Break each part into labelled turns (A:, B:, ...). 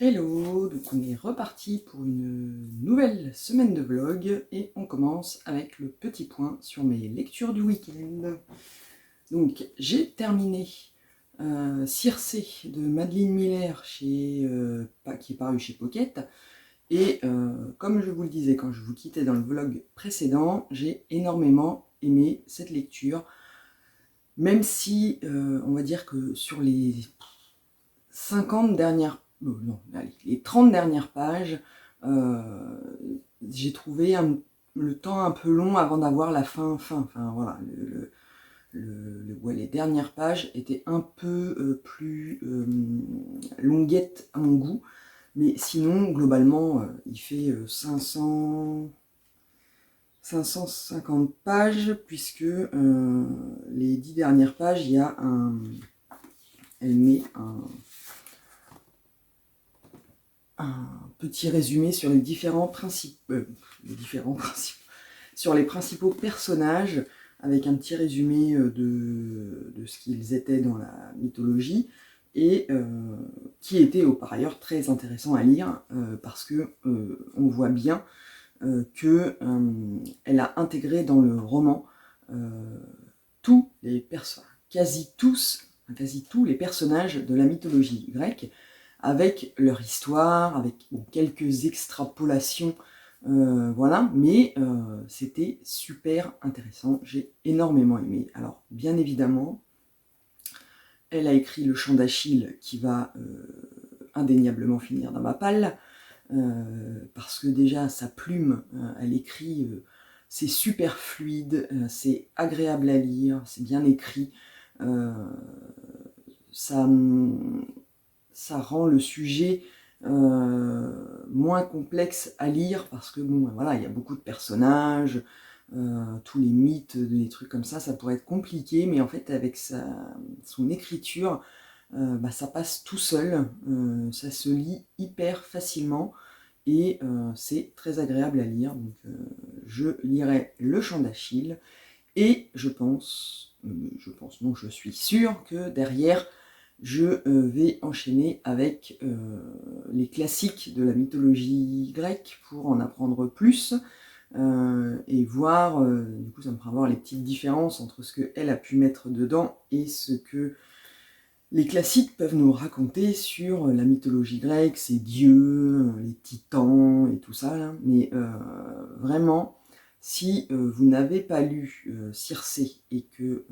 A: Hello, donc on est reparti pour une nouvelle semaine de vlog et on commence avec le petit point sur mes lectures du week-end. Donc j'ai terminé Circé de Madeline Miller qui est paru chez Pocket et comme je vous le disais quand je vous quittais dans le vlog précédent, j'ai énormément aimé cette lecture, même si on va dire que sur les 50 dernières, non, allez, les 30 dernières pages, euh, j'ai trouvé le temps un peu long avant d'avoir la fin. Enfin voilà, ouais, les dernières pages étaient un peu plus longuettes à mon goût, mais sinon, globalement, il fait 550 pages, puisque les 10 dernières pages, il y a elle met un petit résumé sur les différents principes, sur les principaux personnages, avec un petit résumé de ce qu'ils étaient dans la mythologie, et qui était par ailleurs très intéressant à lire, parce que on voit bien qu'elle a intégré dans le roman tous les quasi tous les personnages de la mythologie grecque, avec leur histoire, avec quelques extrapolations, voilà, mais c'était super intéressant, j'ai énormément aimé. Alors, bien évidemment, elle a écrit le chant d'Achille qui va indéniablement finir dans ma palle, parce que déjà, sa plume, elle écrit, c'est super fluide, c'est agréable à lire, c'est bien écrit, ça rend le sujet moins complexe à lire, parce que bon, voilà, il y a beaucoup de personnages, tous les mythes, des trucs comme ça pourrait être compliqué, mais en fait avec son écriture, ça passe tout seul, ça se lit hyper facilement, et c'est très agréable à lire, donc je lirai le chant d'Achille, et je suis sûr que derrière, je vais enchaîner avec les classiques de la mythologie grecque pour en apprendre plus, et voir, du coup ça me fera voir les petites différences entre ce qu'elle a pu mettre dedans et ce que les classiques peuvent nous raconter sur la mythologie grecque, ses dieux, les titans et tout ça, là. Mais vraiment, si vous n'avez pas lu Circé et que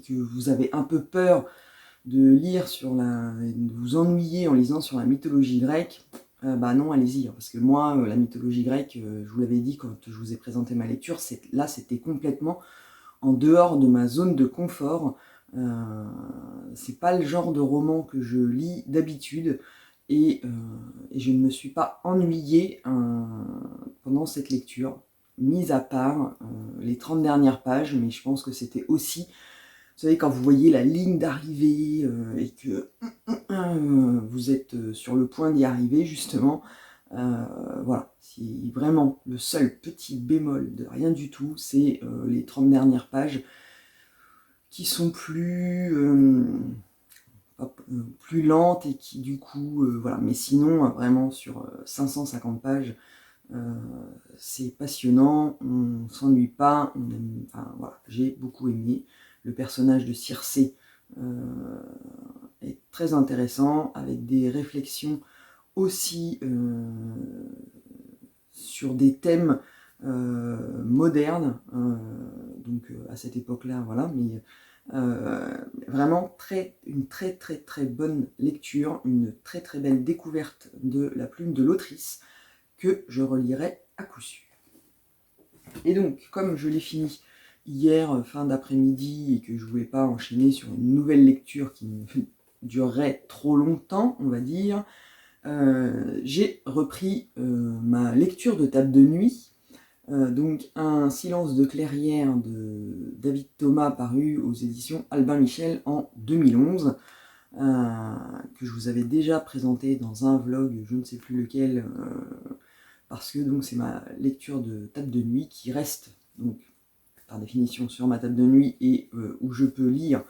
A: vous avez un peu peur de lire de vous ennuyer en lisant sur la mythologie grecque, bah non, allez-y, parce que moi, la mythologie grecque, je vous l'avais dit quand je vous ai présenté ma lecture, là c'était complètement en dehors de ma zone de confort. C'est pas le genre de roman que je lis d'habitude, et je ne me suis pas ennuyée pendant cette lecture, mis à part les 30 dernières pages, mais je pense que c'était aussi, vous savez, quand vous voyez la ligne d'arrivée et que vous êtes sur le point d'y arriver, justement, voilà, si vraiment le seul petit bémol de rien du tout, c'est les 30 dernières pages qui sont plus lentes, et qui du coup, voilà, mais sinon, vraiment sur 550 pages, c'est passionnant, on s'ennuie pas, enfin, voilà, j'ai beaucoup aimé. Le personnage de Circé est très intéressant, avec des réflexions aussi sur des thèmes modernes, donc à cette époque-là, voilà, mais vraiment une très très très bonne lecture, une très très belle découverte de la plume de l'autrice, que je relirai à coup sûr. Et donc, comme je l'ai fini hier, fin d'après-midi, et que je voulais pas enchaîner sur une nouvelle lecture qui me durerait trop longtemps, on va dire, j'ai repris ma lecture de table de nuit, donc Un silence de clairière de David Thomas, paru aux éditions Albin Michel en 2011, que je vous avais déjà présenté dans un vlog, je ne sais plus lequel, parce que donc c'est ma lecture de table de nuit qui reste donc par définition sur ma table de nuit, et où je peux lire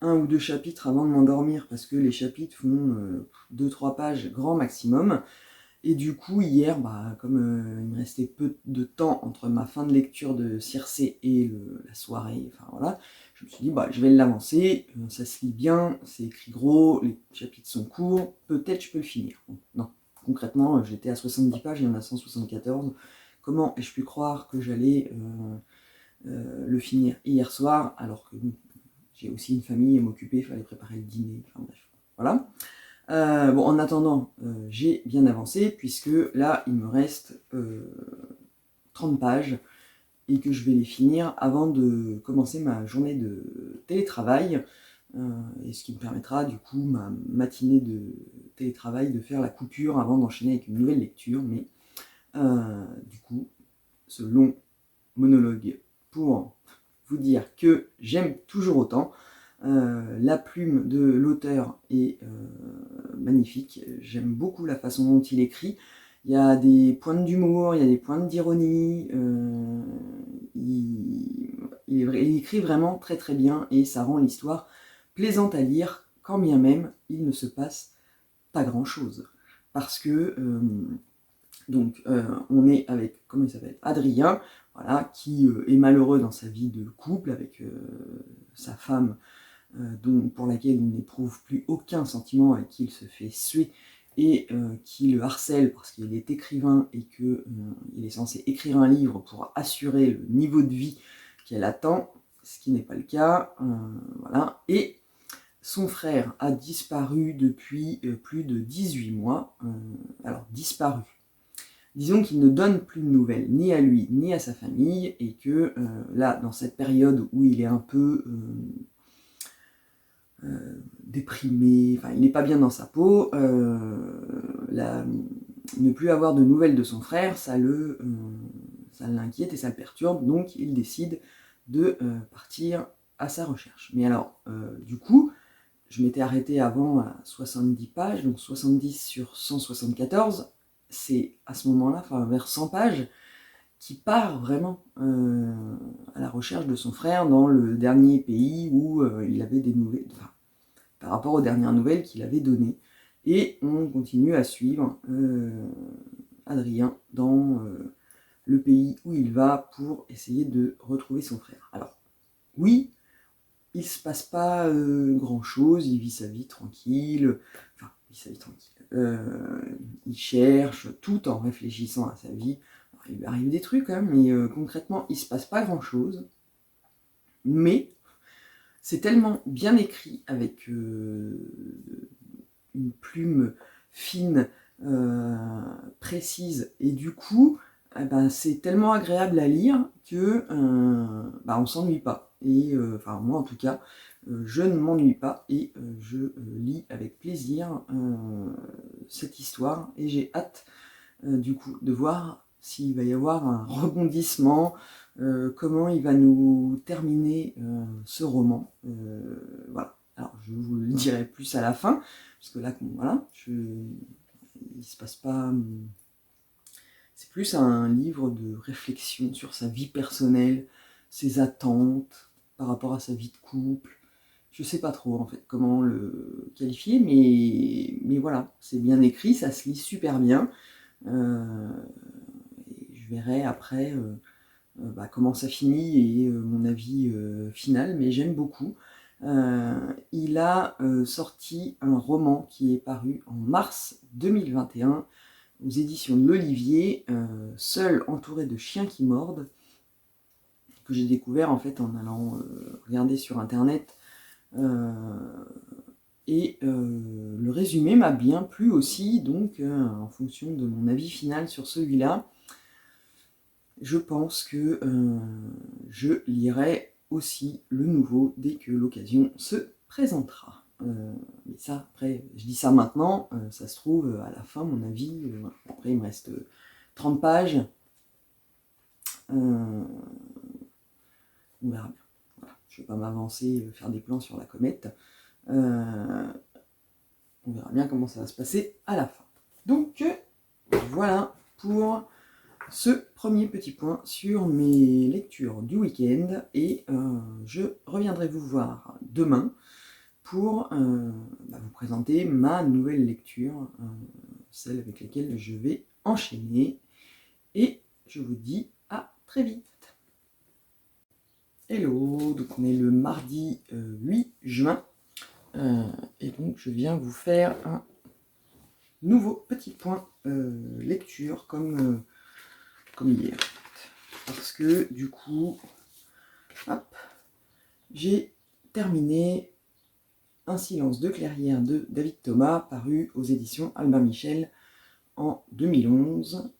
A: 1 ou 2 chapitres avant de m'endormir, parce que les chapitres font 2-3 pages grand maximum. Et du coup, hier, comme il me restait peu de temps entre ma fin de lecture de Circé et la soirée, enfin voilà, je me suis dit, je vais l'avancer, ça se lit bien, c'est écrit gros, les chapitres sont courts, peut-être je peux le finir. Bon, non, concrètement, j'étais à 70 pages, il y en a 174. Comment ai-je pu croire que j'allais le finir hier soir, alors que j'ai aussi une famille à m'occuper, il fallait préparer le dîner, enfin bref, voilà. En attendant, j'ai bien avancé, puisque là, il me reste 30 pages, et que je vais les finir avant de commencer ma journée de télétravail, et ce qui me permettra, du coup, ma matinée de télétravail, de faire la coupure avant d'enchaîner avec une nouvelle lecture. Mais du coup, ce long monologue pour vous dire que j'aime toujours autant. La plume de l'auteur est magnifique, j'aime beaucoup la façon dont il écrit. Il y a des points d'humour, il y a des points d'ironie, il écrit vraiment très très bien, et ça rend l'histoire plaisante à lire, quand bien même il ne se passe pas grand chose. Parce que on est avec, comment il s'appelle, Adrien, voilà, qui est malheureux dans sa vie de couple avec sa femme, pour laquelle il n'éprouve plus aucun sentiment et qui il se fait suer, et qui le harcèle parce qu'il est écrivain et qu'il est censé écrire un livre pour assurer le niveau de vie qu'elle attend, ce qui n'est pas le cas. Voilà. Et son frère a disparu depuis plus de 18 mois. Alors, disparu. Disons qu'il ne donne plus de nouvelles, ni à lui, ni à sa famille, et que là, dans cette période où il est un peu déprimé, enfin il n'est pas bien dans sa peau, ne plus avoir de nouvelles de son frère, ça l'inquiète et ça le perturbe, donc il décide de partir à sa recherche. Mais alors, du coup, je m'étais arrêté avant à 70 pages, donc 70 sur 174, c'est à ce moment-là, enfin vers 100 pages, qui part vraiment à la recherche de son frère dans le dernier pays où il avait des nouvelles, enfin, par rapport aux dernières nouvelles qu'il avait données. Et on continue à suivre Adrien dans le pays où il va pour essayer de retrouver son frère. Alors, oui, il se passe pas grand-chose, il vit sa vie tranquille, enfin, il vit sa vie tranquille. Il cherche tout en réfléchissant à sa vie. Alors, il lui arrive des trucs quand même, mais concrètement, il se passe pas grand-chose. Mais c'est tellement bien écrit, avec une plume fine, précise, et du coup, c'est tellement agréable à lire que on s'ennuie pas. Et moi en tout cas, je ne m'ennuie pas, et je lis avec plaisir cette histoire, et j'ai hâte du coup de voir s'il va y avoir un rebondissement, comment il va nous terminer ce roman. Voilà. Alors je vous le dirai plus à la fin, parce que là, voilà, il se passe pas. C'est plus un livre de réflexion sur sa vie personnelle, ses attentes par rapport à sa vie de couple. Je sais pas trop en fait comment le qualifier, mais voilà, c'est bien écrit, ça se lit super bien. Et je verrai après comment ça finit, et mon avis final, mais j'aime beaucoup. Il a sorti un roman qui est paru en mars 2021 aux éditions de l'Olivier, Seul entouré de chiens qui mordent, que j'ai découvert en fait en allant regarder sur internet. Et le résumé m'a bien plu aussi, donc en fonction de mon avis final sur celui-là, je pense que je lirai aussi le nouveau dès que l'occasion se présentera. Mais ça, après, je dis ça maintenant, ça se trouve à la fin, mon avis. Après, il me reste 30 pages. On verra bien. Voilà. Je ne vais pas m'avancer, faire des plans sur la comète. On verra bien comment ça va se passer à la fin. Donc, voilà pour ce premier petit point sur mes lectures du week-end, et je reviendrai vous voir demain pour vous présenter ma nouvelle lecture, celle avec laquelle je vais enchaîner. Et je vous dis à très vite. Hello, donc on est le mardi 8 juin. Et donc je viens vous faire un nouveau petit point lecture comme hier. Parce que du coup, hop, j'ai terminé Un silence de clairière de David Thomas, paru aux éditions Albin Michel en 2011.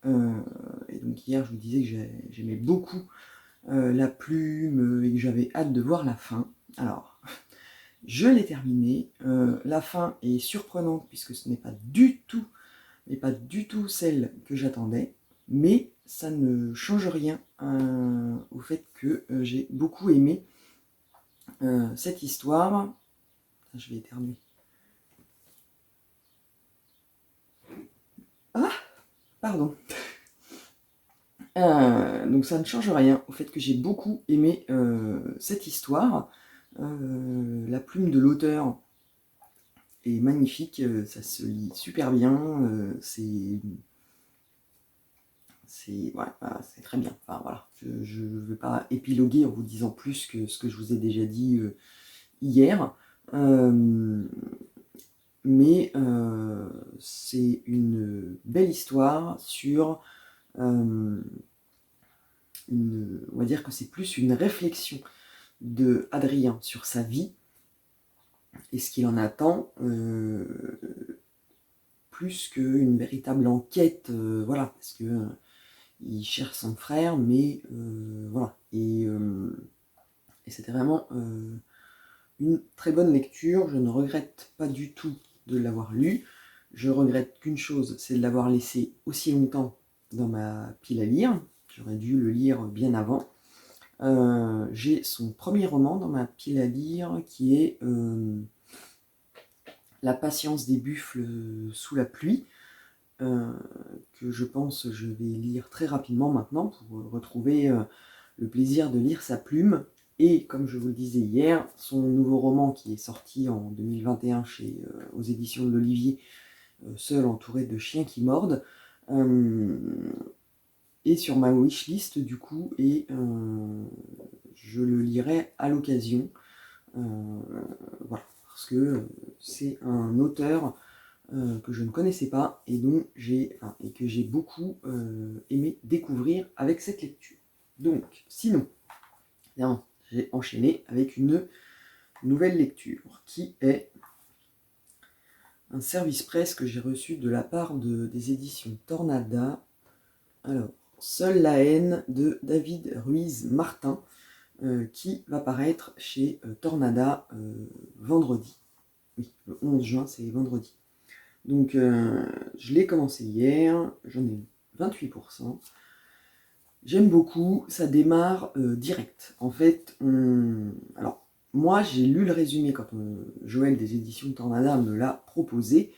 A: Et donc hier, je vous disais que j'aimais beaucoup la plume et que j'avais hâte de voir la fin. Alors, je l'ai terminé. La fin est surprenante puisque ce n'est pas du tout, celle que j'attendais, mais ça ne change rien au fait que j'ai beaucoup aimé cette histoire. Je vais éternuer. Ah, pardon. Donc ça ne change rien au fait que j'ai beaucoup aimé cette histoire. La plume de l'auteur est magnifique, ça se lit super bien, c'est très bien. Enfin voilà, je ne veux pas épiloguer en vous disant plus que ce que je vous ai déjà dit hier. Mais c'est une belle histoire sur on va dire que c'est plus une réflexion de Adrien sur sa vie et ce qu'il en attend, plus qu'une véritable enquête, voilà, parce que il cherche son frère, mais voilà, et c'était vraiment une très bonne lecture. Je ne regrette pas du tout de l'avoir lu. Je regrette qu'une chose, c'est de l'avoir laissé aussi longtemps dans ma pile à lire. J'aurais dû le lire bien avant. J'ai son premier roman dans ma pile à lire qui est La patience des buffles sous la pluie, que je pense je vais lire très rapidement maintenant pour retrouver le plaisir de lire sa plume. Et comme je vous le disais hier, son nouveau roman qui est sorti en 2021 aux éditions de l'Olivier, Seul entouré de chiens qui mordent, est sur ma wishlist du coup, et je le lirai à l'occasion. Voilà, parce que c'est un auteur que je ne connaissais pas et que j'ai beaucoup aimé découvrir avec cette lecture. Donc, sinon, bien, j'ai enchaîné avec une nouvelle lecture qui est un service presse que j'ai reçu de la part des éditions Tornada. Alors, Seule la haine de David Ruiz Martin, qui va paraître chez Tornada vendredi. Oui, le 11 juin, c'est vendredi. Donc, je l'ai commencé hier, j'en ai 28%. J'aime beaucoup, ça démarre direct. En fait, alors, moi, j'ai lu le résumé quand Joël des éditions Tornada me l'a proposé,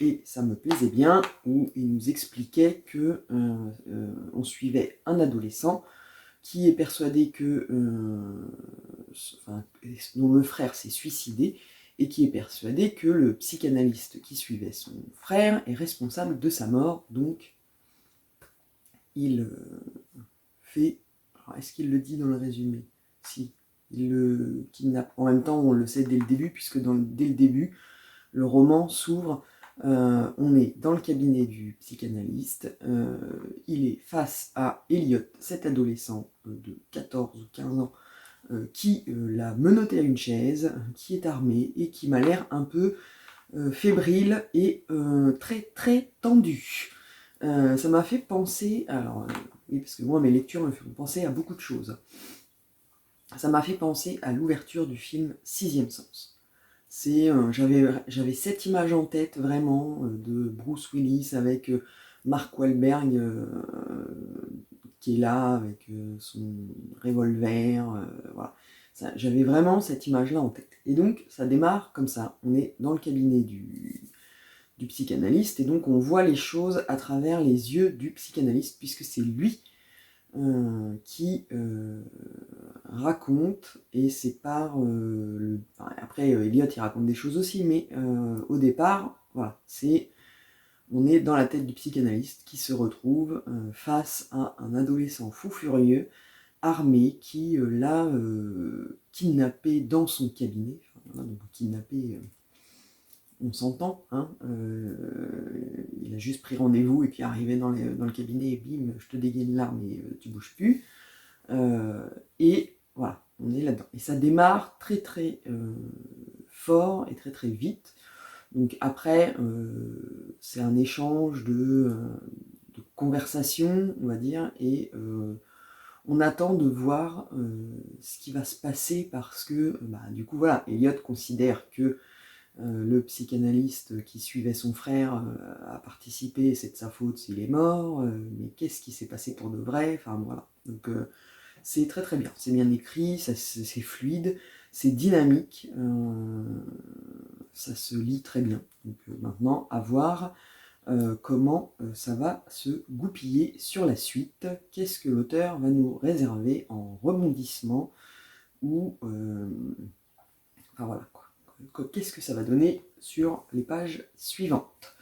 A: et ça me plaisait bien, où il nous expliquait que on suivait un adolescent qui est persuadé que dont le frère s'est suicidé, et qui est persuadé que le psychanalyste qui suivait son frère est responsable de sa mort. Donc il fait... Alors, est-ce qu'il le dit dans le résumé? Si, il le kidnappe. En même temps, on le sait dès le début, puisque dès le début, le roman s'ouvre. On est dans le cabinet du psychanalyste. Il est face à Elliot, cet adolescent de 14 ou 15 ans, qui l'a menotté à une chaise, qui est armé et qui m'a l'air un peu fébrile et très très tendu. Ça m'a fait penser, alors oui, parce que moi mes lectures me font penser à beaucoup de choses. Ça m'a fait penser à l'ouverture du film Sixième Sens. J'avais cette image en tête vraiment de Bruce Willis avec Mark Wahlberg qui est là avec son revolver, voilà. J'avais vraiment cette image-là en tête. Et donc, ça démarre comme ça. On est dans le cabinet du psychanalyste, et donc on voit les choses à travers les yeux du psychanalyste, puisque c'est lui qui raconte, et c'est par... après, Elliot, il raconte des choses aussi, mais au départ, voilà, on est dans la tête du psychanalyste qui se retrouve face à un adolescent fou furieux, armé, qui l'a kidnappé dans son cabinet. Enfin, voilà, donc kidnappé, on s'entend, hein, il a juste pris rendez-vous et puis arrivé dans le cabinet et bim, je te dégaine là, mais tu bouges plus. Et voilà, on est là-dedans. Et ça démarre très très fort et très très vite. Donc après, c'est un échange de conversation, on va dire, et on attend de voir ce qui va se passer parce que, du coup, voilà, Elliot considère que le psychanalyste qui suivait son frère a participé, c'est de sa faute s'il est mort, mais qu'est-ce qui s'est passé pour de vrai? Enfin voilà. Donc c'est très très bien, c'est bien écrit, c'est fluide, c'est dynamique, ça se lit très bien. Donc maintenant, à voir comment ça va se goupiller sur la suite. Qu'est-ce que l'auteur va nous réserver en rebondissement ou enfin voilà quoi. Qu'est-ce que ça va donner sur les pages suivantes.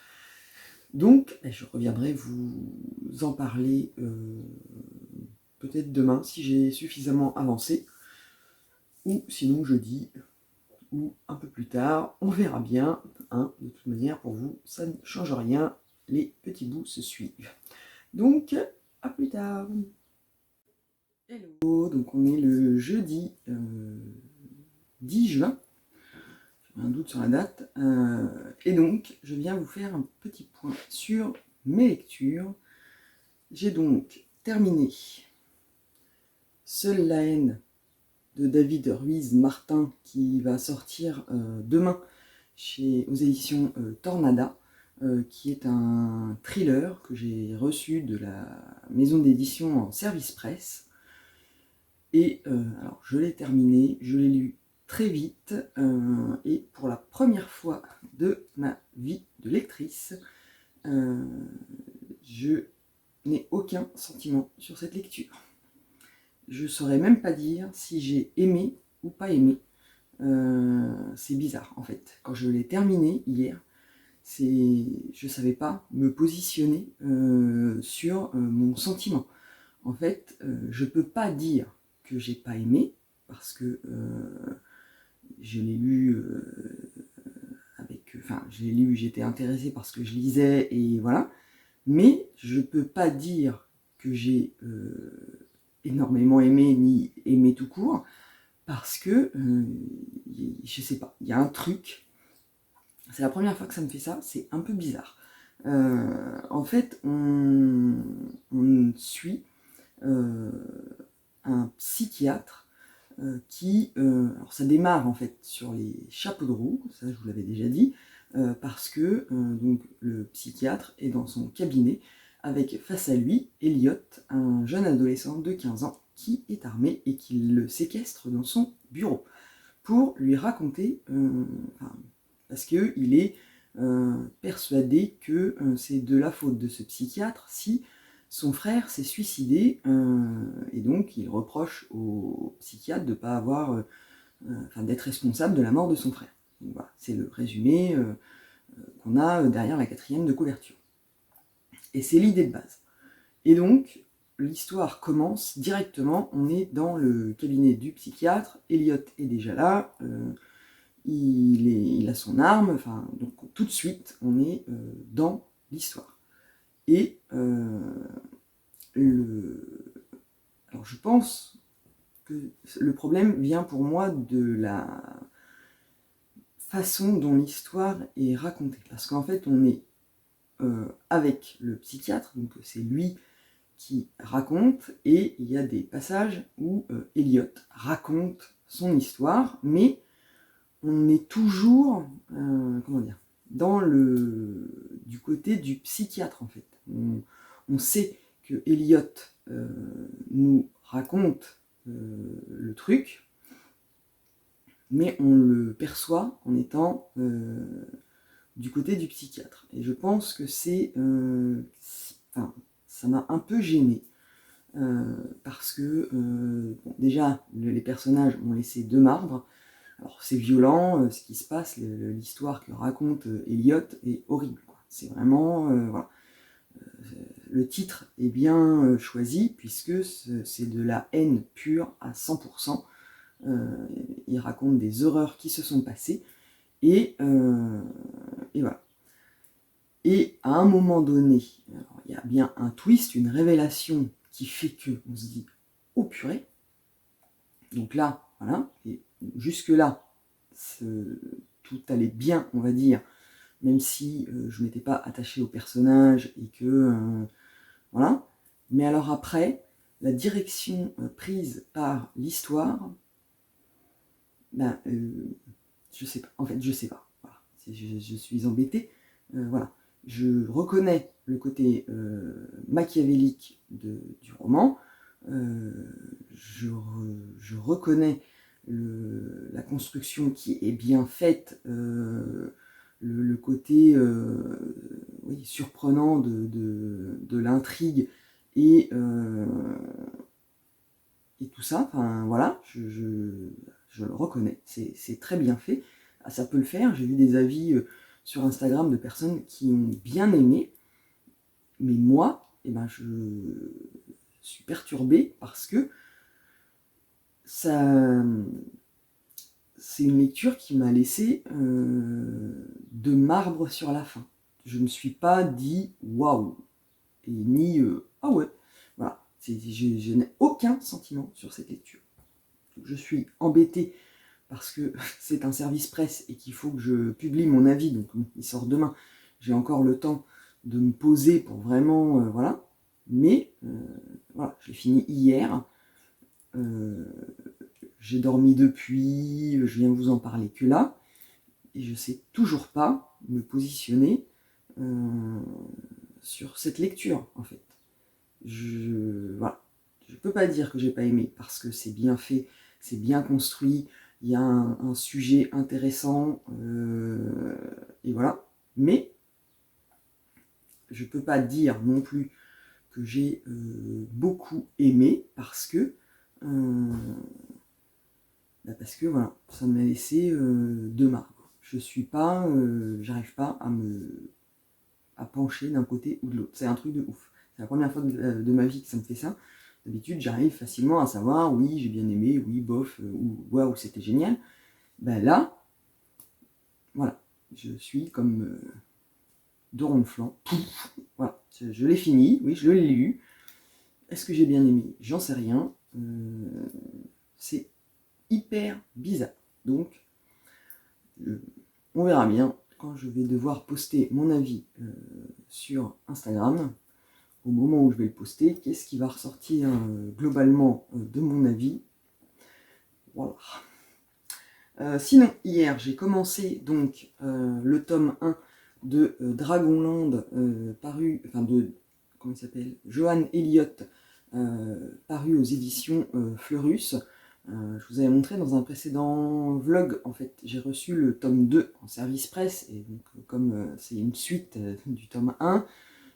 A: Donc, je reviendrai vous en parler peut-être demain si j'ai suffisamment avancé, ou sinon jeudi, ou un peu plus tard, on verra bien. Hein, de toute manière, pour vous, ça ne change rien, les petits bouts se suivent. Donc, à plus tard. Hello, donc on est le jeudi 10 juin. Un doute sur la date, et donc je viens vous faire un petit point sur mes lectures. J'ai donc terminé Seule la haine de David Ruiz Martin qui va sortir demain aux éditions Tornada, qui est un thriller que j'ai reçu de la maison d'édition en service presse. Et alors je l'ai terminé, je l'ai lu très vite, et pour la première fois de ma vie de lectrice, je n'ai aucun sentiment sur cette lecture. Je ne saurais même pas dire si j'ai aimé ou pas aimé. C'est bizarre en fait. Quand je l'ai terminé hier, je ne savais pas me positionner sur mon sentiment. En fait, je ne peux pas dire que j'ai pas aimé, parce que je l'ai lu j'étais intéressée par ce que je lisais, et voilà. Mais je peux pas dire que j'ai énormément aimé, ni aimé tout court, parce que je sais pas, il y a un truc. C'est la première fois que ça me fait ça, c'est un peu bizarre. En fait, on suit un psychiatre qui, alors ça démarre en fait sur les chapeaux de roue, ça je vous l'avais déjà dit, parce que donc le psychiatre est dans son cabinet avec face à lui Elliot, un jeune adolescent de 15 ans qui est armé et qui le séquestre dans son bureau pour lui raconter, parce qu'il est persuadé que c'est de la faute de ce psychiatre si son frère s'est suicidé, et donc il reproche au psychiatre de ne pas avoir, d'être responsable de la mort de son frère. Donc voilà, c'est le résumé qu'on a derrière la 4e de couverture. Et c'est l'idée de base. Et donc, l'histoire commence directement, on est dans le cabinet du psychiatre, Elliot est déjà là, il a son arme, donc tout de suite, on est dans l'histoire. Et alors je pense que le problème vient pour moi de la façon dont l'histoire est racontée. Parce qu'en fait, on est avec le psychiatre, donc c'est lui qui raconte, et il y a des passages où Elliot raconte son histoire, mais on est toujours, du côté du psychiatre en fait. On sait que Elliot nous raconte le truc, mais on le perçoit en étant du côté du psychiatre. Et je pense que ça m'a un peu gêné. parce que bon, déjà les personnages m'ont laissé de marbre. Alors c'est violent, ce qui se passe, l'histoire que raconte Elliot est horrible, quoi. C'est vraiment, voilà. Le titre est bien choisi puisque c'est de la haine pure à 100%. Il raconte des horreurs qui se sont passées et voilà. Et à un moment donné, alors, il y a bien un twist, une révélation qui fait que on se dit « Oh purée !» Donc là, voilà, et jusque-là, tout allait bien, on va dire, même si je ne m'étais pas attachée au personnage et que... voilà. Mais alors après, la direction prise par l'histoire, ben, je sais pas. En fait, je sais pas. Voilà. Je suis embêtée. Voilà. Je reconnais le côté machiavélique du roman. Je reconnais la construction qui est bien faite, le côté oui, surprenant de l'intrigue et tout ça. Enfin voilà, je le reconnais. C'est très bien fait. Ah, ça peut le faire. J'ai vu des avis sur Instagram de personnes qui ont bien aimé. Mais moi, eh ben, je suis perturbée parce que ça, c'est une lecture qui m'a laissé de marbre sur la fin. Je ne me suis pas dit waouh, et ni ah ouais, voilà. Je n'ai aucun sentiment sur cette lecture. Je suis embêtée parce que c'est un service presse et qu'il faut que je publie mon avis, donc il sort demain. J'ai encore le temps de me poser pour vraiment, voilà. Mais voilà, je l'ai fini hier. J'ai dormi depuis, je viens vous en parler que là, et je sais toujours pas me positionner sur cette lecture, en fait. Voilà. Je peux pas dire que j'ai pas aimé, parce que c'est bien fait, c'est bien construit, il y a un sujet intéressant, et voilà. Mais je peux pas dire non plus que j'ai beaucoup aimé, parce que voilà, ça m'a laissé de marbre. Je suis pas, j'arrive pas à pencher d'un côté ou de l'autre. C'est un truc de ouf. C'est la première fois de ma vie que ça me fait ça. D'habitude, j'arrive facilement à savoir, oui, j'ai bien aimé, oui, bof, ou waouh, c'était génial. Ben là, voilà, je suis comme deux ronds de flanc. Voilà, je l'ai fini, oui, je l'ai lu. Est-ce que j'ai bien aimé? J'en sais rien. C'est hyper bizarre. Donc, on verra bien quand je vais devoir poster mon avis sur Instagram. Au moment où je vais le poster, qu'est-ce qui va ressortir globalement de mon avis. Voilà. Sinon, hier, j'ai commencé donc le tome 1 de Dragonland, paru, enfin de, comment il s'appelle, Johan Elliott, paru aux éditions Fleurus. Je vous avais montré dans un précédent vlog, en fait, j'ai reçu le tome 2 en service presse, et donc comme c'est une suite du tome 1,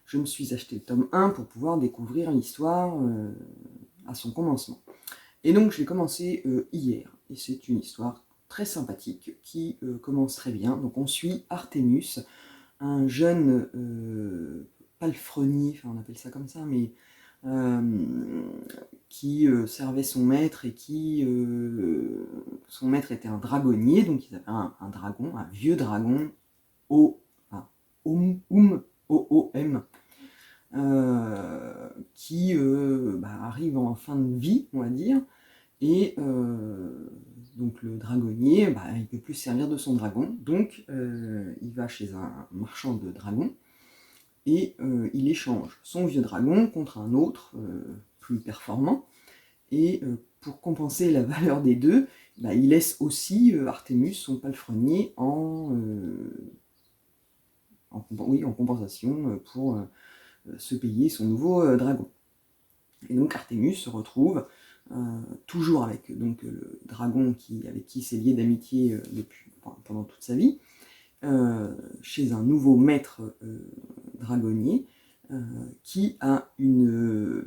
A: je me suis acheté le tome 1 pour pouvoir découvrir l'histoire à son commencement. Et donc je l'ai commencé hier, et c'est une histoire très sympathique qui commence très bien. Donc on suit Artemus, un jeune palefrenier, enfin on appelle ça comme ça, mais qui servait son maître et qui... son maître était un dragonnier, donc il avait un dragon, un vieux dragon, O-O-M, qui arrive en fin de vie, on va dire, et donc le dragonnier, il ne peut plus se servir de son dragon, donc il va chez un marchand de dragons, et il échange son vieux dragon contre un autre, plus performant, et pour compenser la valeur des deux, il laisse aussi Artemus, son palefrenier, en compensation pour se payer son nouveau dragon. Et donc Artemus se retrouve toujours avec donc, le dragon avec qui il s'est lié d'amitié pendant toute sa vie, chez un nouveau maître dragonnier qui a une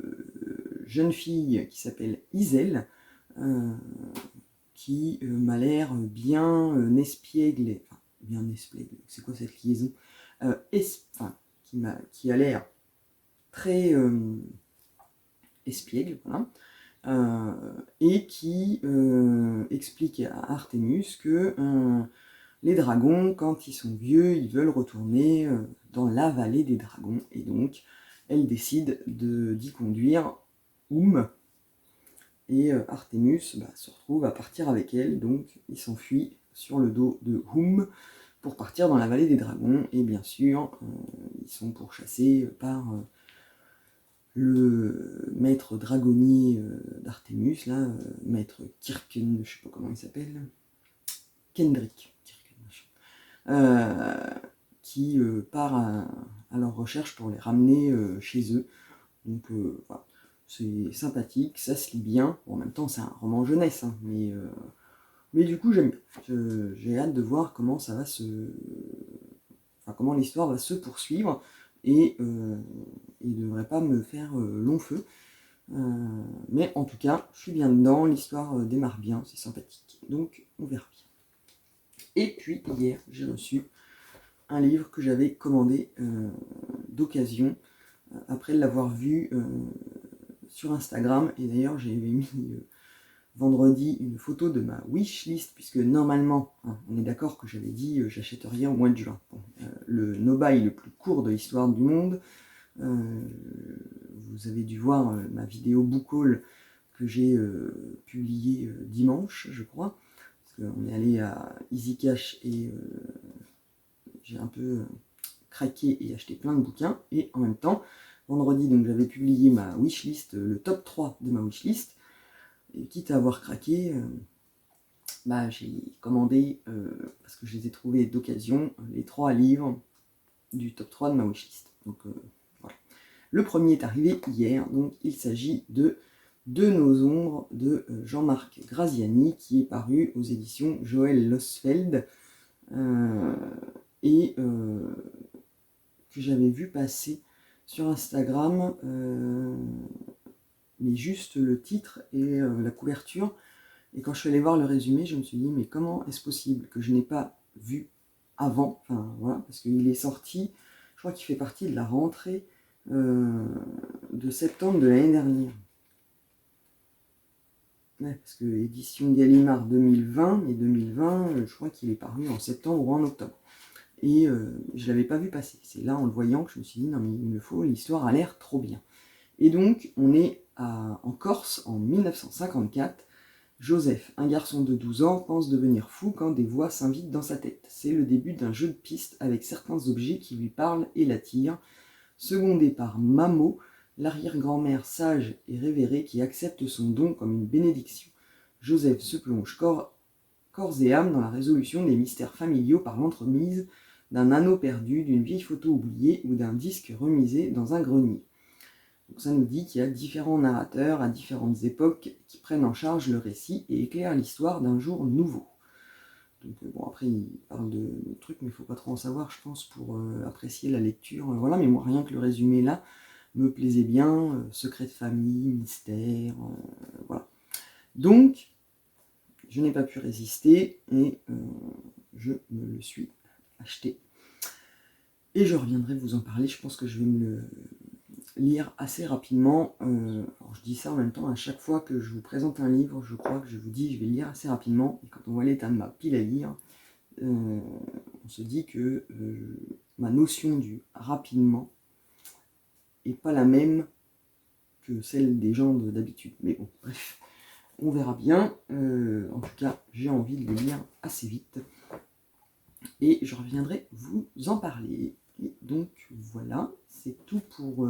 A: jeune fille qui s'appelle Iselle, qui m'a l'air bien espiègle, enfin bien espiègle, c'est quoi cette liaison, qui a l'air très espiègle, voilà, et qui explique à Artemus que les dragons, quand ils sont vieux, ils veulent retourner dans la vallée des dragons, et donc elle décide d'y conduire et Artemus se retrouve à partir avec elle, donc il s'enfuit sur le dos de pour partir dans la vallée des dragons, et bien sûr, ils sont pourchassés par le maître dragonnier d'Artemus, là, maître Kirken, je sais pas comment il s'appelle, Kendrick, qui part à leur recherche pour les ramener chez eux. Donc voilà, c'est sympathique, ça se lit bien. Bon, en même temps, c'est un roman jeunesse, hein, mais du coup, j'aime bien. J'ai hâte de voir comment ça va comment l'histoire va se poursuivre, et il ne devrait pas me faire long feu. Mais en tout cas, je suis bien dedans, l'histoire démarre bien, c'est sympathique. Donc, on verra bien. Et puis, hier, j'ai reçu un livre que j'avais commandé d'occasion, après l'avoir vu sur Instagram. Et d'ailleurs, j'avais mis vendredi une photo de ma wishlist, puisque normalement, on est d'accord que j'avais dit j'achète rien au mois de juin. Bon, le no-buy le plus court de l'histoire du monde. Vous avez dû voir ma vidéo book haul que j'ai publiée dimanche, je crois. Parce qu'on est allé à Easy Cash et j'ai un peu craqué et acheté plein de bouquins. Et en même temps, vendredi, donc j'avais publié ma wishlist, le top 3 de ma wishlist. Et quitte à avoir craqué, j'ai commandé, parce que je les ai trouvés d'occasion, les 3 livres du top 3 de ma wishlist. Donc voilà. Le premier est arrivé hier, donc il s'agit de nos ombres de Jean-Marc Graziani, qui est paru aux éditions Joël Losfeld, et que j'avais vu passer sur Instagram, mais juste le titre et la couverture. Et quand je suis allé voir le résumé, je me suis dit, mais comment est-ce possible que je n'ai pas vu avant, enfin voilà, parce qu'il est sorti, je crois qu'il fait partie de la rentrée de septembre de l'année dernière. Ouais, parce que édition Gallimard 2020, et 2020, je crois qu'il est paru en septembre ou en octobre. Et je ne l'avais pas vu passer. C'est là, en le voyant, que je me suis dit, non mais il me faut, l'histoire a l'air trop bien. Et donc, on est en Corse, en 1954. Joseph, un garçon de 12 ans, pense devenir fou quand des voix s'invitent dans sa tête. C'est le début d'un jeu de piste avec certains objets qui lui parlent et l'attirent, secondé par Mamo, l'arrière-grand-mère sage et révérée qui accepte son don comme une bénédiction. Joseph se plonge corps et âme dans la résolution des mystères familiaux par l'entremise d'un anneau perdu, d'une vieille photo oubliée ou d'un disque remisé dans un grenier. Donc ça nous dit qu'il y a différents narrateurs à différentes époques qui prennent en charge le récit et éclairent l'histoire d'un jour nouveau. Donc bon, après il parle de trucs, mais il ne faut pas trop en savoir, je pense, pour apprécier la lecture. Voilà, mais moi rien que le résumé là me plaisait bien, secret de famille, mystère, voilà. Donc je n'ai pas pu résister et je me le suis acheté. Et je reviendrai vous en parler, je pense que je vais me le lire assez rapidement. Alors je dis ça en même temps, à chaque fois que je vous présente un livre, je crois que je vous dis je vais le lire assez rapidement. Et quand on voit l'état de ma pile à lire, on se dit que ma notion du rapidement est pas la même que celle des gens d'habitude. Mais bon, bref, on verra bien. En tout cas, j'ai envie de le lire assez vite. Et je reviendrai vous en parler. Et donc voilà, c'est tout pour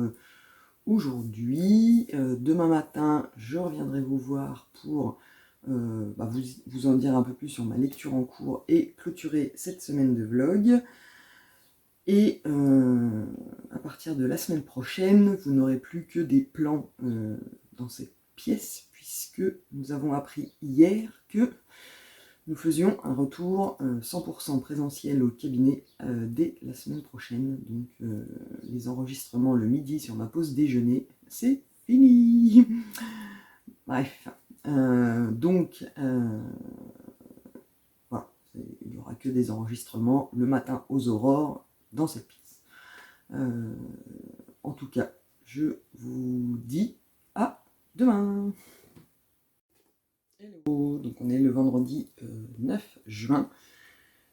A: aujourd'hui. Demain matin, je reviendrai vous voir pour vous en dire un peu plus sur ma lecture en cours et clôturer cette semaine de vlog. Et à partir de la semaine prochaine, vous n'aurez plus que des plans dans cette pièce, puisque nous avons appris hier que nous faisions un retour 100% présentiel au cabinet dès la semaine prochaine. Donc les enregistrements le midi sur ma pause déjeuner, c'est fini. Bref, voilà, il n'y aura que des enregistrements le matin aux aurores dans cette pièce. En tout cas, je vous dis à demain. Hello, donc on est le vendredi 9 juin.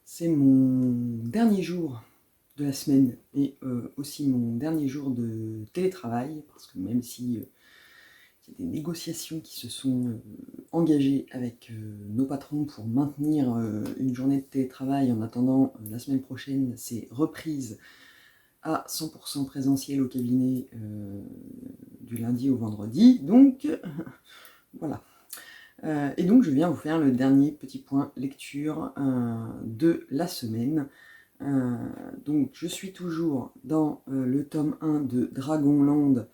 A: C'est mon dernier jour de la semaine et aussi mon dernier jour de télétravail, parce que même si il y a des négociations qui se sont engagées avec nos patrons pour maintenir une journée de télétravail en attendant la semaine prochaine, c'est reprise à 100% présentiel au cabinet du lundi au vendredi, donc voilà. Et donc je viens vous faire le dernier petit point lecture de la semaine. Donc je suis toujours dans le tome 1 de Dragonland,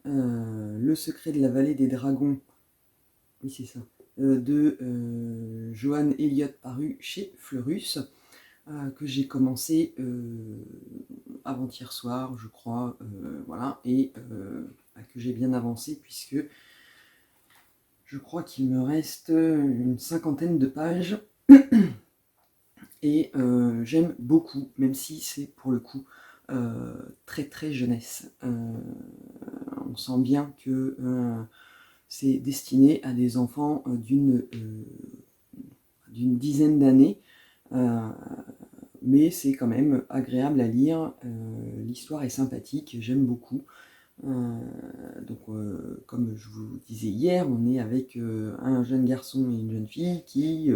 A: Le secret de la vallée des dragons, oui c'est ça, de Johan Elliott, paru chez Fleurus, que j'ai commencé avant-hier soir je crois, voilà, et que j'ai bien avancé puisque je crois qu'il me reste une 50aine de pages et j'aime beaucoup, même si c'est pour le coup très très jeunesse. On sent bien que c'est destiné à des enfants d'une dizaine d'années, mais c'est quand même agréable à lire. L'histoire est sympathique, j'aime beaucoup. Comme je vous disais hier, on est avec un jeune garçon et une jeune fille qui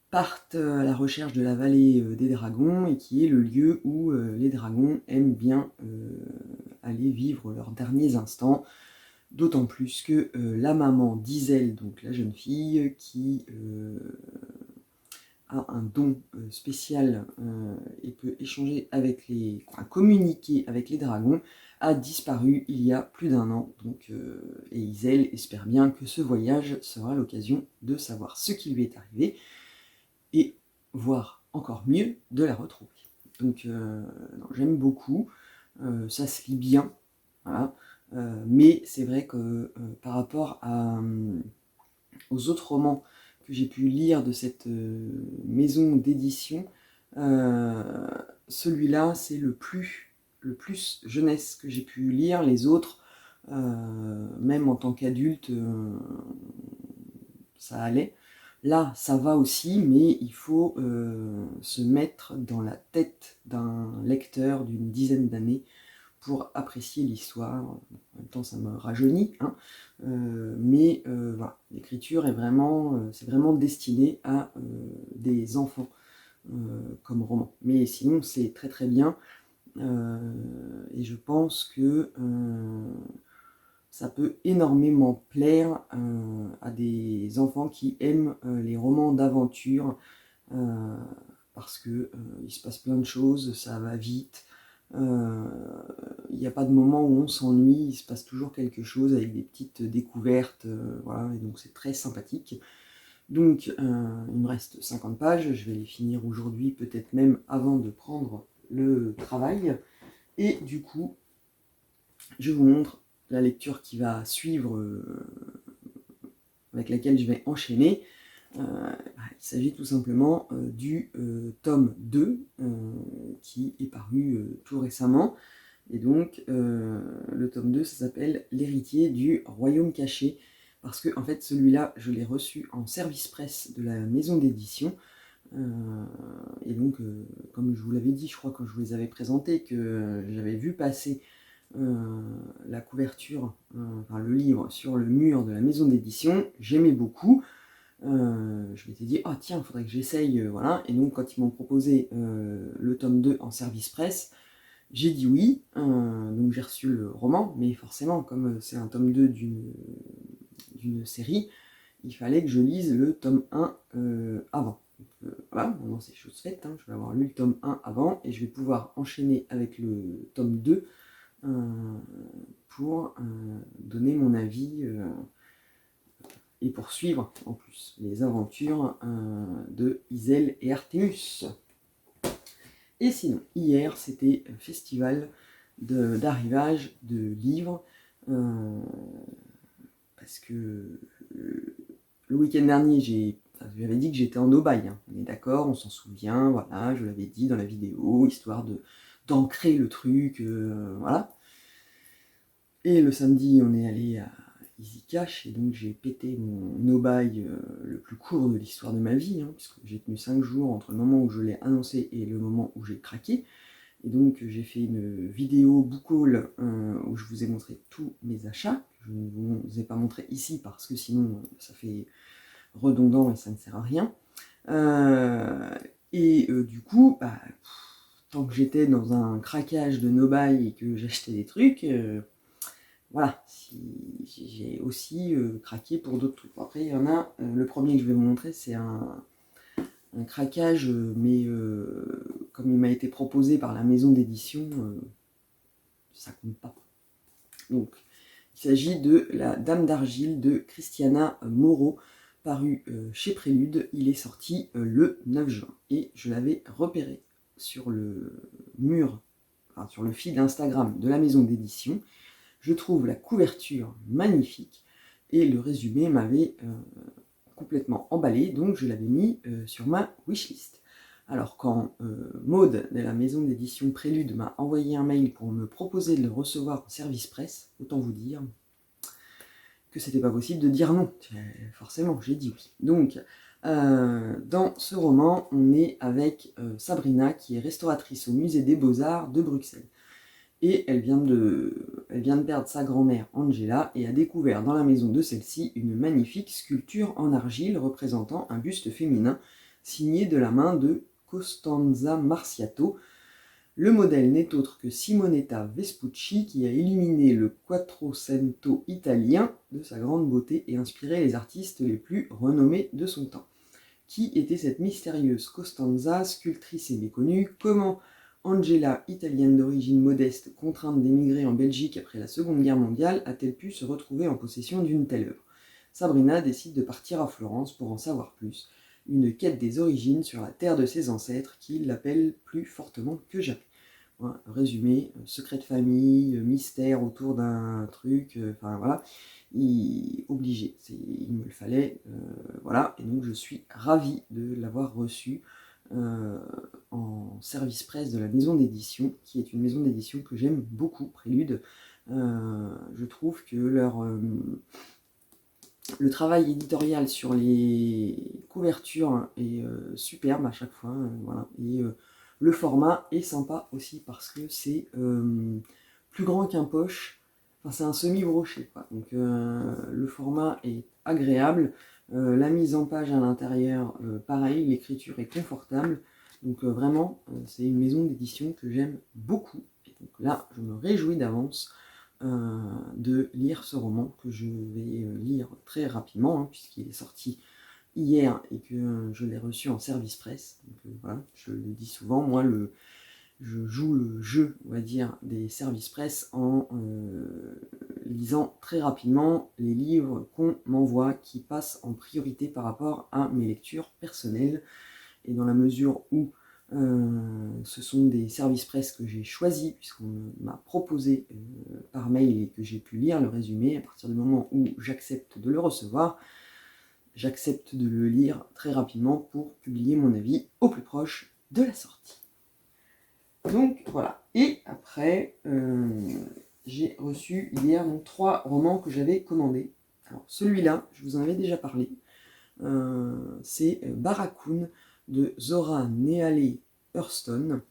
A: partent à la recherche de la vallée des dragons, et qui est le lieu où les dragons aiment bien aller vivre leurs derniers instants, d'autant plus que la maman d'Iselle, donc la jeune fille, qui a un don spécial et peut échanger avec communiquer avec les dragons, a disparu il y a plus d'un an. Donc, et Iselle espère bien que ce voyage sera l'occasion de savoir ce qui lui est arrivé et voire encore mieux de la retrouver. Donc j'aime beaucoup, ça se lit bien, voilà. Mais c'est vrai que par rapport aux autres romans que j'ai pu lire de cette maison d'édition, celui-là c'est le plus jeunesse que j'ai pu lire. Les autres, même en tant qu'adulte, ça allait. Là, ça va aussi, mais il faut se mettre dans la tête d'un lecteur d'une dizaine d'années pour apprécier l'histoire. En même temps, ça me rajeunit, hein. Mais voilà, l'écriture est vraiment, c'est vraiment destiné à des enfants comme roman. Mais sinon, c'est très très bien. Et je pense que ça peut énormément plaire à des enfants qui aiment les romans d'aventure, parce que il se passe plein de choses, ça va vite, il n'y a pas de moment où on s'ennuie, il se passe toujours quelque chose avec des petites découvertes, voilà, et donc c'est très sympathique. Donc il me reste 50 pages, je vais les finir aujourd'hui, peut-être même avant de prendre le travail, et du coup je vous montre la lecture qui va suivre, avec laquelle je vais enchaîner. Il s'agit tout simplement du tome 2 qui est paru tout récemment. Et donc le tome 2, ça s'appelle L'héritier du royaume caché, parce que en fait celui-là je l'ai reçu en service presse de la maison d'édition. Et donc comme je vous l'avais dit, je crois quand je vous les avais présentés, que j'avais vu passer la couverture, enfin le livre sur le mur de la maison d'édition, j'aimais beaucoup. Je m'étais dit, ah tiens, il faudrait que j'essaye, voilà. Et donc quand ils m'ont proposé le tome 2 en service presse, j'ai dit oui. Donc j'ai reçu le roman, mais forcément, comme c'est un tome 2 d'une série, il fallait que je lise le tome 1 avant. Donc, voilà, maintenant c'est chose faite, hein. Je vais avoir lu le tome 1 avant, et je vais pouvoir enchaîner avec le tome 2 pour donner mon avis et poursuivre en plus les aventures de Iselle et Artemus. Et sinon, hier c'était festival d'arrivage de livres Parce que le week-end dernier, j'avais dit que j'étais en no-buy, hein. On est d'accord, on s'en souvient, voilà, je l'avais dit dans la vidéo, histoire d'ancrer le truc, voilà. Et le samedi, on est allé à Easy Cash, et donc j'ai pété mon no-buy le plus court de l'histoire de ma vie, hein, puisque j'ai tenu 5 jours entre le moment où je l'ai annoncé et le moment où j'ai craqué. Et donc j'ai fait une vidéo book haul où je vous ai montré tous mes achats. Je ne vous ai pas montré ici parce que sinon ça fait redondant et ça ne sert à rien. Du coup, tant que j'étais dans un craquage de no-buy et que j'achetais des trucs, voilà, j'ai aussi craqué pour d'autres trucs. Après, il y en a, le premier que je vais vous montrer, c'est un craquage, mais comme il m'a été proposé par la maison d'édition, ça compte pas. Donc, il s'agit de La Dame d'Argile de Christiana Moreau, paru chez Prélude. Il est sorti le 9 juin et je l'avais repéré sur le mur, enfin, sur le feed Instagram de la maison d'édition. Je trouve la couverture magnifique et le résumé m'avait complètement emballé, donc je l'avais mis sur ma wishlist. Alors quand Maude de la maison d'édition Prélude m'a envoyé un mail pour me proposer de le recevoir en service presse, autant vous dire que c'était pas possible de dire non. Forcément, j'ai dit oui. Donc, dans ce roman, on est avec Sabrina, qui est restauratrice au musée des Beaux-Arts de Bruxelles. Et elle vient de perdre sa grand-mère Angela et a découvert dans la maison de celle-ci une magnifique sculpture en argile représentant un buste féminin signé de la main de Costanza Marciato. Le modèle n'est autre que Simonetta Vespucci, qui a illuminé le Quattrocento italien de sa grande beauté et inspiré les artistes les plus renommés de son temps. Qui était cette mystérieuse Costanza, sculptrice et méconnue? Comment Angela, italienne d'origine modeste, contrainte d'émigrer en Belgique après la Seconde Guerre mondiale, a-t-elle pu se retrouver en possession d'une telle œuvre? Sabrina décide de partir à Florence pour en savoir plus. Une quête des origines sur la terre de ses ancêtres qui l'appelle plus fortement que jamais. Voilà, résumé, secret de famille, mystère autour d'un truc, enfin voilà, obligé, il me le fallait, voilà, et donc je suis ravie de l'avoir reçu en service presse de la maison d'édition, qui est une maison d'édition que j'aime beaucoup, Prélude. Je trouve que le travail éditorial sur les couvertures est superbe à chaque fois, voilà. Et le format est sympa aussi parce que c'est plus grand qu'un poche, enfin c'est un semi-broché, quoi. Donc le format est agréable, la mise en page à l'intérieur, pareil, l'écriture est confortable, donc vraiment c'est une maison d'édition que j'aime beaucoup. Et donc là je me réjouis d'avance de lire ce roman que je vais lire très rapidement, hein, puisqu'il est sorti hier et que je l'ai reçu en service presse. Donc voilà, je le dis souvent, moi je joue le jeu, on va dire, des services presse en lisant très rapidement les livres qu'on m'envoie, qui passent en priorité par rapport à mes lectures personnelles. Et dans la mesure où ce sont des services presse que j'ai choisis, puisqu'on m'a proposé par mail et que j'ai pu lire le résumé, à partir du moment où j'accepte de le recevoir, j'accepte de le lire très rapidement pour publier mon avis au plus proche de la sortie. Donc voilà. Et après, j'ai reçu hier 3 romans que j'avais commandés. Alors celui-là, je vous en avais déjà parlé. C'est Barracoon de Zora Neale Hurston,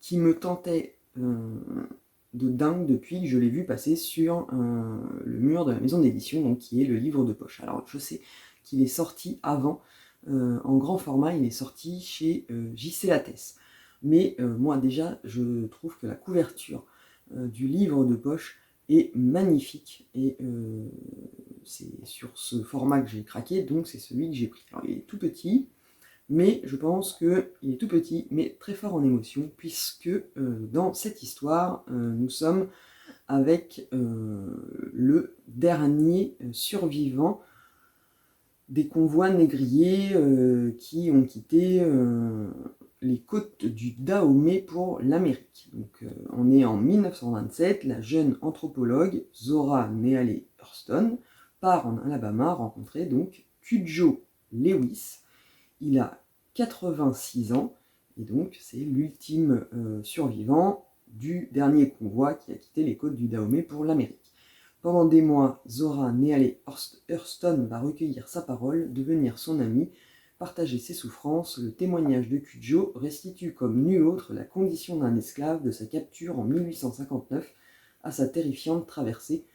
A: qui me tentait de dingue depuis que je l'ai vu passer sur le mur de la maison d'édition, donc qui est le livre de poche. Alors je sais qu'il est sorti avant, en grand format, il est sorti chez J.C. Lattès. Mais moi déjà, je trouve que la couverture du livre de poche est magnifique, et c'est sur ce format que j'ai craqué, donc c'est celui que j'ai pris. Alors il est tout petit, mais je pense qu'il est tout petit, mais très fort en émotion, puisque dans cette histoire, nous sommes avec le dernier survivant des convois négriers qui ont quitté les côtes du Dahomey pour l'Amérique. Donc, on est en 1927, la jeune anthropologue Zora Neale Hurston part en Alabama rencontrer donc Cudjo Lewis. Il a 86 ans et donc c'est l'ultime survivant du dernier convoi qui a quitté les côtes du Dahomey pour l'Amérique. Pendant des mois, Zora Neale Hurston va recueillir sa parole, devenir son amie, partager ses souffrances. Le témoignage de Cudjo restitue comme nul autre la condition d'un esclave de sa capture en 1859 à sa terrifiante traversée,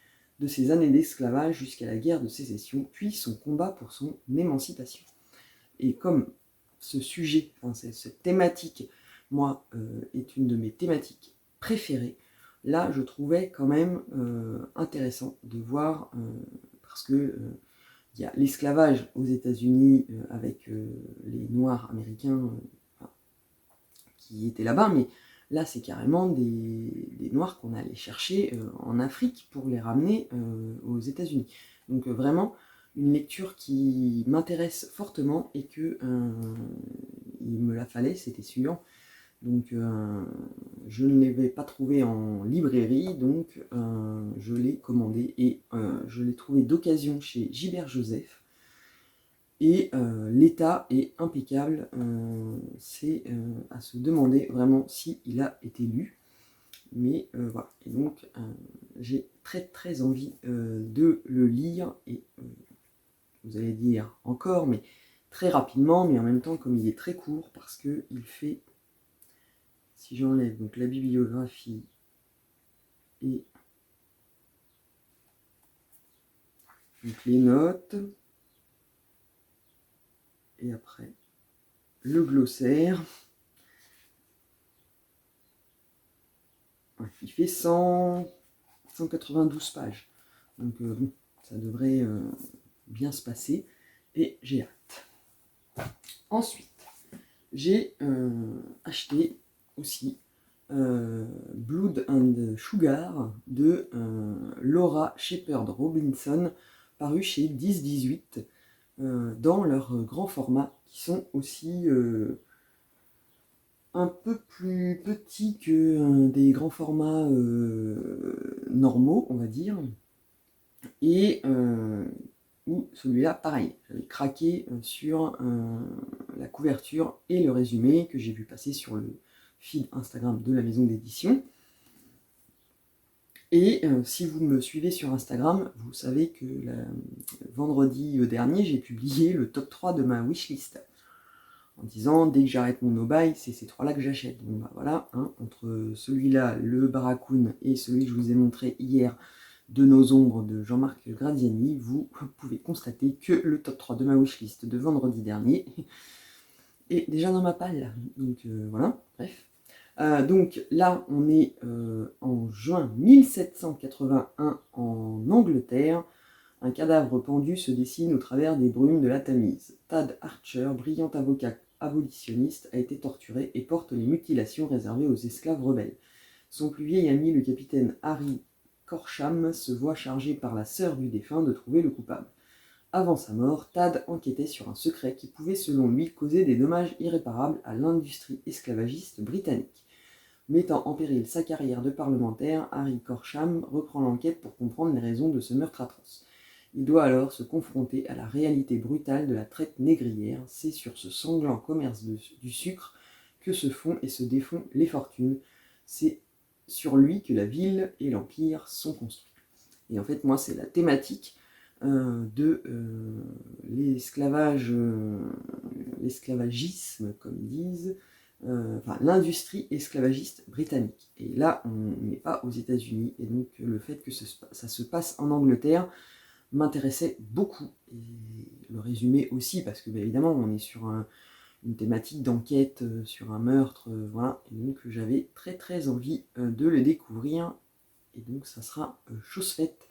A: de ses années d'esclavage jusqu'à la guerre de sécession, puis son combat pour son émancipation. Et comme ce sujet, cette thématique, moi, est une de mes thématiques préférées, là, je trouvais quand même intéressant de voir, parce que il y a l'esclavage aux États-Unis avec les Noirs américains qui étaient là-bas, mais là, c'est carrément des Noirs qu'on allait chercher en Afrique pour les ramener aux États-Unis. Donc vraiment, une lecture qui m'intéresse fortement et que il me la fallait, c'était sûr. Donc je ne l'avais pas trouvé en librairie, donc je l'ai commandé et je l'ai trouvé d'occasion chez Gilbert Joseph. Et l'état est impeccable, c'est à se demander vraiment s'il a été lu. Mais voilà, et donc j'ai très très envie de le lire, et vous allez dire encore, mais très rapidement, mais en même temps comme il est très court, parce qu'il fait, si j'enlève donc la bibliographie et donc les notes, et après le glossaire, il fait 192 pages. Donc bon, ça devrait bien se passer, et j'ai hâte. Ensuite, j'ai acheté aussi Blood and Sugar de Laura Shepherd Robinson, paru chez 10-18, dans leur grand format, qui sont aussi un peu plus petits que des grands formats normaux, on va dire. Et où celui-là, pareil, j'avais craqué sur la couverture et le résumé que j'ai vu passer sur le feed Instagram de la maison d'édition. Et si vous me suivez sur Instagram, vous savez que vendredi dernier, j'ai publié le top 3 de ma wishlist, en disant, dès que j'arrête mon no-buy, c'est ces trois-là que j'achète. Bon bah voilà, hein, entre celui-là, le Barracoon, et celui que je vous ai montré hier, de nos ombres de Jean-Marc Graziani, vous pouvez constater que le top 3 de ma wishlist de vendredi dernier est déjà dans ma palle. Donc voilà, bref. Donc là, on est en juin 1781 en Angleterre. Un cadavre pendu se dessine au travers des brumes de la Tamise. Tad Archer, brillant avocat abolitionniste, a été torturé et porte les mutilations réservées aux esclaves rebelles. Son plus vieil ami, le capitaine Harry Corsham, se voit chargé par la sœur du défunt de trouver le coupable. Avant sa mort, Tad enquêtait sur un secret qui pouvait, selon lui, causer des dommages irréparables à l'industrie esclavagiste britannique. Mettant en péril sa carrière de parlementaire, Harry Corsham reprend l'enquête pour comprendre les raisons de ce meurtre atroce. Il doit alors se confronter à la réalité brutale de la traite négrière. C'est sur ce sanglant commerce du sucre que se font et se défont les fortunes. C'est sur lui que la ville et l'empire sont construits. Et en fait, moi, c'est la thématique de l'esclavage, l'esclavagisme, comme ils disent, enfin, l'industrie esclavagiste britannique. Et là, on n'est pas aux États-Unis, et donc le fait que ça se passe en Angleterre m'intéressait beaucoup. Et le résumé aussi, parce que, bah, évidemment, on est sur une thématique d'enquête sur un meurtre, voilà, et donc j'avais très très envie de le découvrir, et donc ça sera chose faite.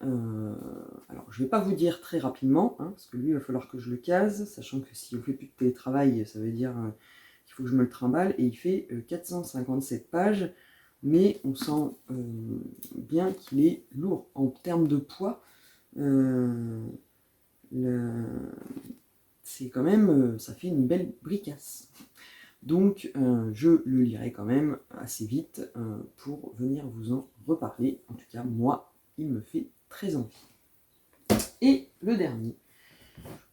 A: Alors je vais pas vous dire très rapidement, hein, parce que lui il va falloir que je le case, sachant que si on fait plus de télétravail, ça veut dire qu'il faut que je me le trimballe, et il fait 457 pages, mais on sent bien qu'il est lourd en termes de poids. C'est quand même, ça fait une belle bricasse. Donc je le lirai quand même assez vite pour venir vous en reparler. En tout cas, moi, il me fait très envie. Et le dernier,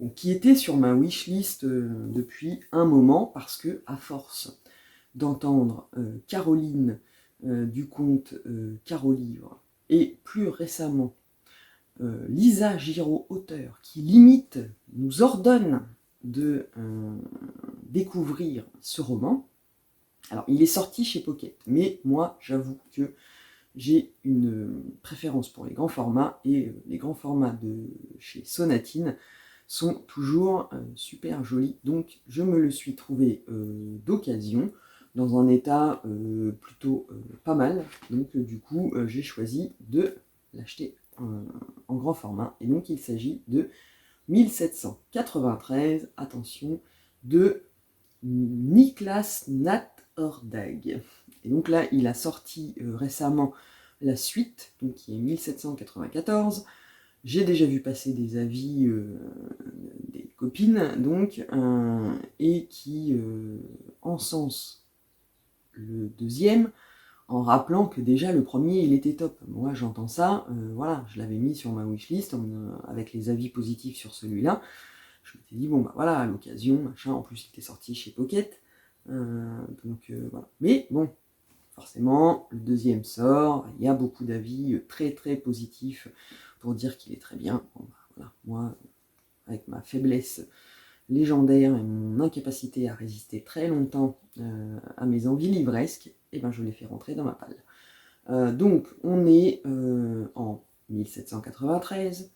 A: donc, qui était sur ma wishlist depuis un moment, parce que à force d'entendre Caroline du compte Carolivre, et plus récemment Lisa Giraud, auteur, qui limite nous ordonne de découvrir ce roman. Alors, il est sorti chez Pocket, mais moi, j'avoue que j'ai une préférence pour les grands formats, et les grands formats de chez Sonatine sont toujours super jolis. Donc, je me le suis trouvé d'occasion, dans un état plutôt pas mal. Donc, du coup, j'ai choisi de l'acheter en grand format. Et donc, il s'agit de 1793, attention, de Niklas Nathordag. Et donc là, il a sorti récemment la suite, donc qui est 1794. J'ai déjà vu passer des avis des copines, donc, et qui encensent le deuxième, en rappelant que déjà le premier il était top. Moi j'entends ça, voilà, je l'avais mis sur ma wishlist avec les avis positifs sur celui-là. Je m'étais dit, bon bah voilà, à l'occasion, machin, en plus il était sorti chez Pocket. Donc voilà. Mais bon, forcément, le deuxième sort, il y a beaucoup d'avis très très positifs pour dire qu'il est très bien. Bon, bah, voilà. Moi, avec ma faiblesse légendaire et mon incapacité à résister très longtemps à mes envies livresques, et ben je l'ai fait rentrer dans ma palle. Donc on est en 1793.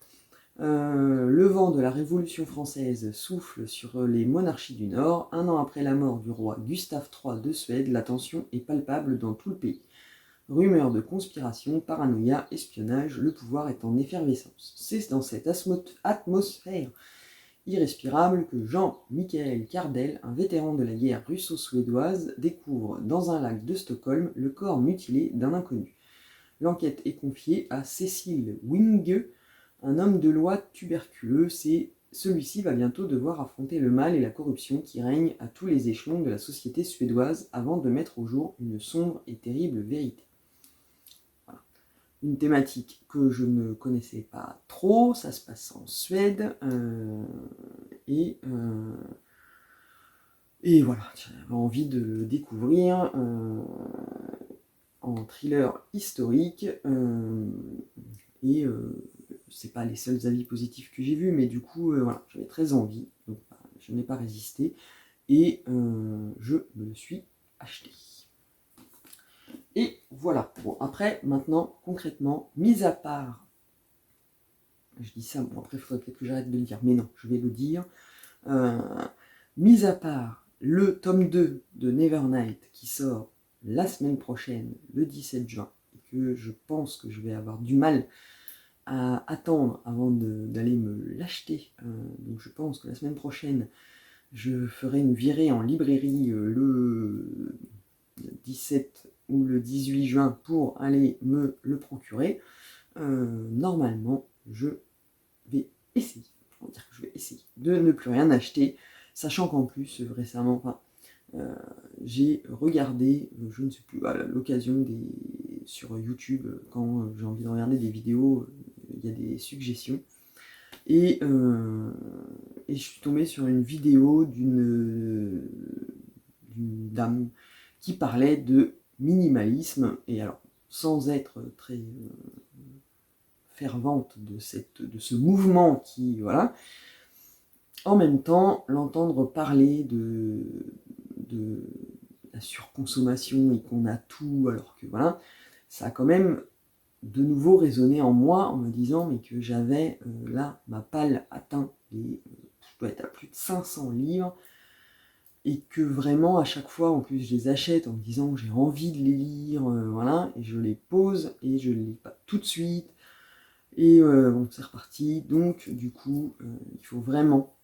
A: Le vent de la Révolution française souffle sur les monarchies du Nord. Un an après la mort du roi Gustave III de Suède, la tension est palpable dans tout le pays. Rumeurs de conspiration, paranoïa, espionnage, le pouvoir est en effervescence. C'est dans cette atmosphère irrespirable que Jean-Michael Cardel, un vétéran de la guerre russo-suédoise, découvre dans un lac de Stockholm le corps mutilé d'un inconnu. L'enquête est confiée à Cécile Winge, un homme de loi tuberculeux. Celui-ci va bientôt devoir affronter le mal et la corruption qui règnent à tous les échelons de la société suédoise avant de mettre au jour une sombre et terrible vérité. Voilà. Une thématique que je ne connaissais pas trop, ça se passe en Suède, et voilà, j'avais envie de le découvrir en thriller historique, et c'est pas les seuls avis positifs que j'ai vus, mais du coup, voilà, j'avais très envie, donc je n'ai pas résisté, et je me le suis acheté. Et voilà. Bon, après, maintenant, concrètement, mis à part, je dis ça, bon, après, il faudrait peut-être que j'arrête de le dire, mais non, je vais le dire, mis à part le tome 2 de Nevernight qui sort la semaine prochaine, le 17 juin, et que je pense que je vais avoir du mal à attendre avant d'aller me l'acheter. Donc je pense que la semaine prochaine, je ferai une virée en librairie le 17 ou le 18 juin pour aller me le procurer. Normalement, je vais essayer, on va dire que je vais essayer de ne plus rien acheter, sachant qu'en plus, récemment, j'ai regardé, je ne sais plus, à l'occasion sur YouTube, quand j'ai envie de regarder des vidéos, il y a des suggestions. Et je suis tombé sur une vidéo d'une dame qui parlait de minimalisme, et alors, sans être très fervente de ce mouvement qui, voilà, en même temps, l'entendre parler de la surconsommation et qu'on a tout, alors que voilà, ça a quand même de nouveau résonné en moi en me disant mais que j'avais là, ma palle atteint je dois être à plus de 500 livres, et que vraiment à chaque fois en plus je les achète en me disant que j'ai envie de les lire, voilà, et je les pose et je les lis pas tout de suite, et bon, c'est reparti. Donc du coup il faut vraiment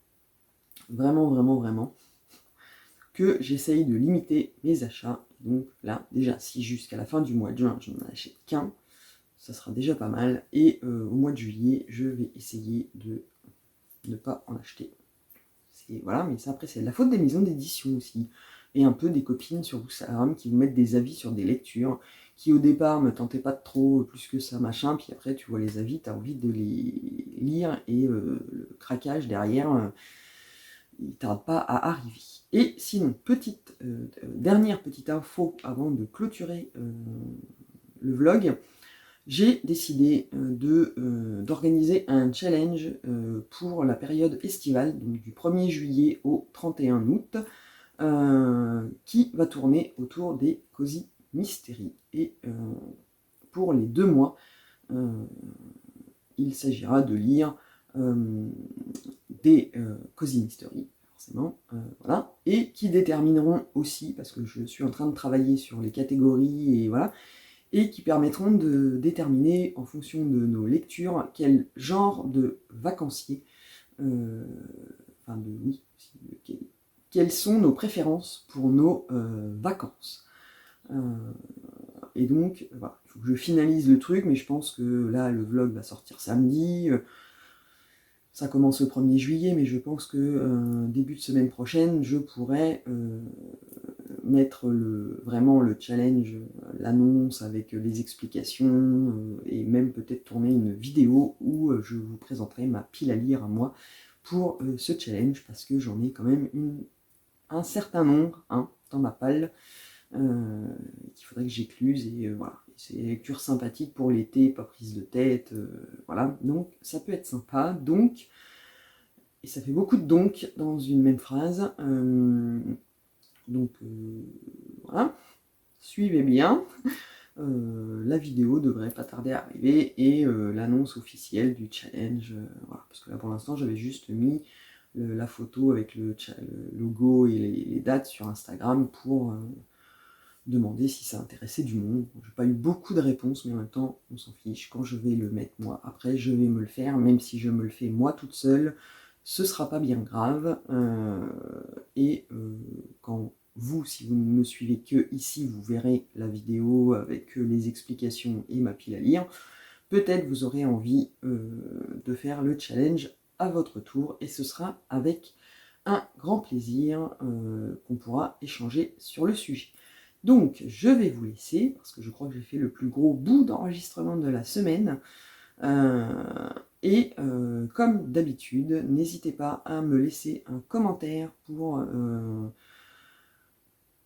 A: que j'essaye de limiter mes achats. Donc là, déjà, si jusqu'à la fin du mois de juin, je n'en achète qu'un, ça sera déjà pas mal. Et au mois de juillet, je vais essayer de ne pas en acheter. Voilà, mais ça, après, c'est de la faute des maisons d'édition aussi. et un peu des copines sur Instagram qui vous mettent des avis sur des lectures, qui au départ me tentaient pas trop plus que ça, machin, puis après tu vois les avis, tu as envie de les lire, et le craquage derrière, il tarde pas à arriver. Et sinon, dernière petite info avant de clôturer le vlog, j'ai décidé d'organiser un challenge pour la période estivale, donc du 1er juillet au 31 août, qui va tourner autour des Cozy Mystery. Et pour les 2 mois, il s'agira de lire des Cozy Mystery, forcément, voilà, et qui détermineront aussi, parce que je suis en train de travailler sur les catégories, et voilà, et qui permettront de déterminer, en fonction de nos lectures, quel genre de vacancier, quelles sont nos préférences pour nos vacances. Et donc, voilà, il faut que je finalise le truc, mais je pense que là, le vlog va sortir samedi. Ça commence le 1er juillet, mais je pense que début de semaine prochaine, je pourrais mettre vraiment le challenge, l'annonce avec les explications, et même peut-être tourner une vidéo où je vous présenterai ma pile à lire à moi pour ce challenge, parce que j'en ai quand même un certain nombre dans ma palle qu'il faudrait que j'écluse, et voilà. C'est des lectures sympathiques pour l'été, pas prise de tête, voilà, donc ça peut être sympa. Donc, et ça fait beaucoup de donc dans une même phrase, donc voilà, suivez bien. La vidéo devrait pas tarder à arriver, et l'annonce officielle du challenge, voilà, parce que là pour l'instant j'avais juste mis la photo avec le logo et les dates sur Instagram pour demander si ça intéressait du monde. J'ai pas eu beaucoup de réponses, mais en même temps on s'en fiche. Quand je vais le mettre moi, après je vais me le faire, même si je me le fais moi toute seule, ce sera pas bien grave. Et quand vous, si vous ne me suivez que ici, vous verrez la vidéo avec les explications et ma pile à lire. Peut-être vous aurez envie de faire le challenge à votre tour, et ce sera avec un grand plaisir qu'on pourra échanger sur le sujet. Donc, je vais vous laisser, parce que je crois que j'ai fait le plus gros bout d'enregistrement de la semaine. Et comme d'habitude, n'hésitez pas à me laisser un commentaire pour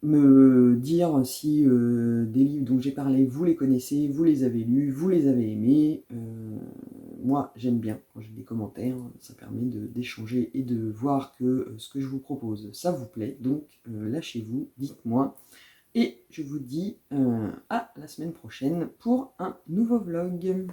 A: me dire si des livres dont j'ai parlé, vous les connaissez, vous les avez lus, vous les avez aimés. Moi, j'aime bien quand j'ai des commentaires, ça permet d'échanger et de voir que ce que je vous propose, ça vous plaît. Donc, lâchez-vous, dites-moi. Et je vous dis à la semaine prochaine pour un nouveau vlog.